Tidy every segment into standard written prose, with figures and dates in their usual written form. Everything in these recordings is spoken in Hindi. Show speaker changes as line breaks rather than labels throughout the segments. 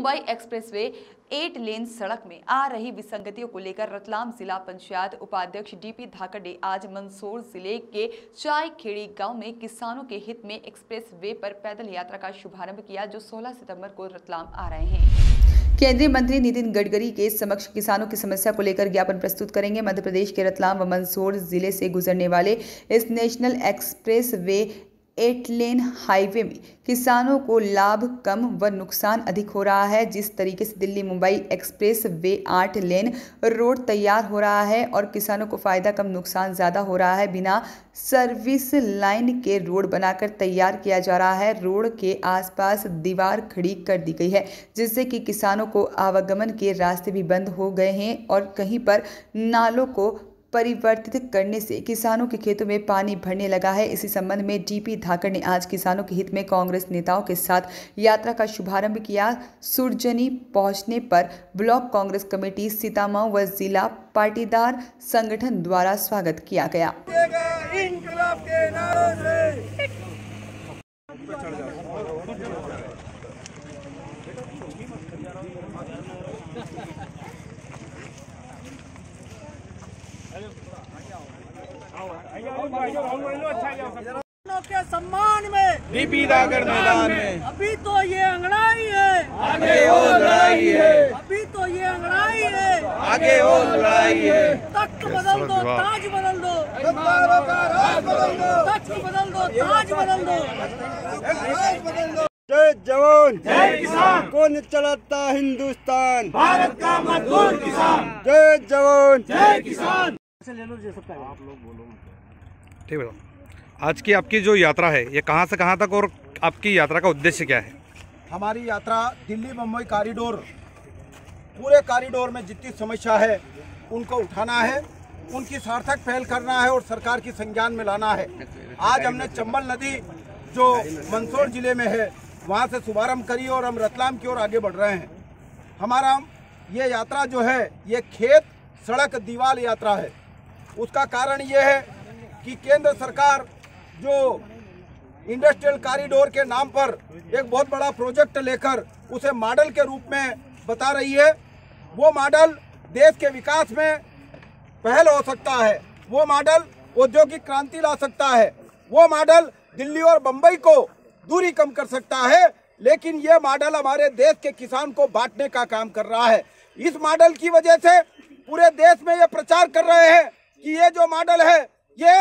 मुंबई एक्सप्रेसवे 8 लेन सड़क में आ रही विसंगतियों को लेकर रतलाम जिला पंचायत उपाध्यक्ष डीपी धाकड़ ने आज मंदसौर जिले के चायखेड़ी गांव में किसानों के हित में एक्सप्रेसवे पर पैदल यात्रा का शुभारंभ किया, जो 16 सितंबर को रतलाम आ रहे हैं। केंद्रीय मंत्री नितिन गडकरी के समक्ष किसानों की समस्या को लेकर ज्ञापन प्रस्तुत करेंगे। मध्य प्रदेश के रतलाम व मंदसौर जिले से गुजरने वाले इस national express way 8 lane highway में किसानों को लाभ कम व नुकसान अधिक हो रहा है। जिस तरीके से Delhi Mumbai express way 8 lane road तैयार हो रहा है और किसानों को फायदा कम नुकसान ज़्यादा हो रहा है, बिना सर्विस लाइन के रोड बनाकर तैयार किया जा रहा है। रोड के आसपास दीवार खड़ी कर दी गई है, जिससे कि किसानों को आवागमन के रास्ते भी बंद हो गए हैं और कहीं पर नालों को परिवर्तित करने से किसानों के खेतों में पानी भरने लगा है। इसी संबंध में डीपी धाकड़ ने आज किसानों के हित में कांग्रेस नेताओं के साथ यात्रा का शुभारंभ किया। सुरजनी पहुंचने पर ब्लॉक कांग्रेस कमेटी सीतामऊ व जिला पाटीदार संगठन द्वारा स्वागत किया गया।
के सम्मान में
डीपी धाकड़ मैदान में
अभी तो ये अंगड़ाई है,
आगे और लड़ाई है,
अभी तो ये अंगड़ाई है,
आगे और लड़ाई है।
तख्त बदल दो, ताज बदल दो, तख्त बदल दो, ताज बदल दो।
जय जवान जय किसान, कौन चलाता हिंदुस्तान, भारत का मजदूर किसान। जय जवान जय किसान।
आप लोग बोलो।
ठीक है, आज की आपकी जो यात्रा है ये कहाँ से कहाँ तक और आपकी यात्रा का उद्देश्य क्या है?
हमारी यात्रा दिल्ली मुंबई कॉरिडोर, पूरे कॉरिडोर में जितनी समस्या है उनको उठाना है, उनकी सार्थक पहल करना है और सरकार की संज्ञान में लाना है। आज हमने चंबल नदी जो मंदसौर जिले में है वहाँ से शुभारंभ करी और हम रतलाम की ओर आगे बढ़ रहे हैं। हमारा ये यात्रा जो है ये खेत सड़क दीवार यात्रा है। उसका कारण ये है कि केंद्र सरकार जो इंडस्ट्रियल कॉरिडोर के नाम पर एक बहुत बड़ा प्रोजेक्ट लेकर उसे मॉडल के रूप में बता रही है। वो मॉडल देश के विकास में पहल हो सकता है, वो मॉडल औद्योगिक क्रांति ला सकता है, वो मॉडल दिल्ली और बम्बई को दूरी कम कर सकता है, लेकिन ये मॉडल हमारे देश के किसान को बांटने का काम कर रहा है। इस मॉडल की वजह से पूरे देश में ये प्रचार कर रहे हैं कि ये जो मॉडल है ये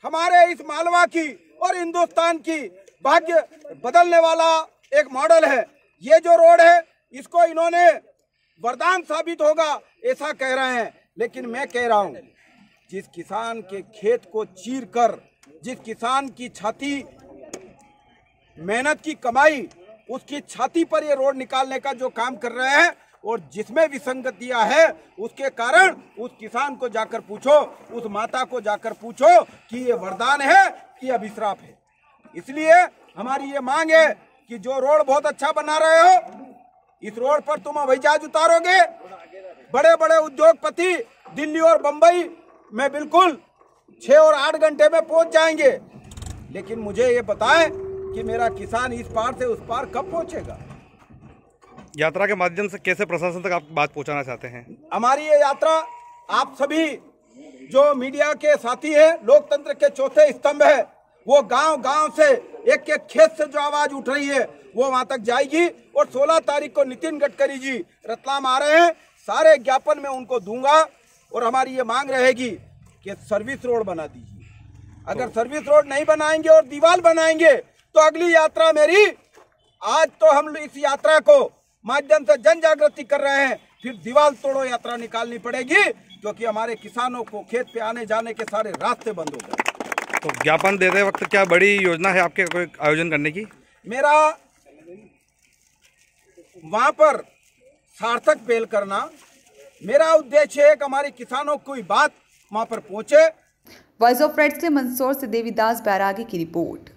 हमारे इस मालवा की और हिंदुस्तान की भाग्य बदलने वाला एक मॉडल है। ये जो रोड है इसको इन्होंने वरदान साबित होगा ऐसा कह रहे हैं, लेकिन मैं कह रहा हूँ जिस किसान के खेत को चीर कर, जिस किसान की छाती मेहनत की कमाई, उसकी छाती पर ये रोड निकालने का जो काम कर रहे हैं और जिसमें विसंगतियां है उसके कारण उस किसान को जाकर पूछो, उस माता को जाकर पूछो कि ये वरदान है कि अभिश्राप है। इसलिए हमारी ये मांग है कि जो रोड बहुत अच्छा बना रहे हो, इस रोड पर तुम हवाईजहाज उतारोगे, बड़े बड़े उद्योगपति दिल्ली और बंबई में बिल्कुल 6 और 8 घंटे में पहुंच जाएंगे, लेकिन मुझे ये बताएं कि मेरा किसान इस पार से उस पार कब पहुंचेगा।
यात्रा के माध्यम से कैसे प्रशासन तक आप बात पहुंचाना चाहते हैं?
हमारी ये यात्रा आप सभी जो मीडिया के साथी हैं, लोकतंत्र के चौथे स्तंभ है, वो गांव गांव से एक एक खेत से जो आवाज उठ रही है वो वहां तक जाएगी। और 16 तारीख को नितिन गडकरी जी रतलाम आ रहे हैं, सारे ज्ञापन में उनको दूंगा और हमारी ये मांग रहेगी कि सर्विस रोड बना दीजिए। अगर सर्विस रोड नहीं बनाएंगे और दीवार बनाएंगे तो अगली यात्रा मेरी, आज तो हम इस यात्रा को माध्यम से जन जागृति कर रहे हैं, फिर दीवार तोड़ो यात्रा निकालनी पड़ेगी, क्योंकि हमारे किसानों को खेत पे आने जाने के सारे रास्ते बंद हो गए।
तो ज्ञापन देते वक्त क्या बड़ी योजना है आपके कोई आयोजन करने की? मेरा
वहां पर सार्थक पहल करना, मेरा उद्देश्य है कि हमारे किसानों को कोई बात वहां पर पहुंचे।
वॉइस ऑफ राइट्स के मंदसौर से देवीदास बैरागी की रिपोर्ट।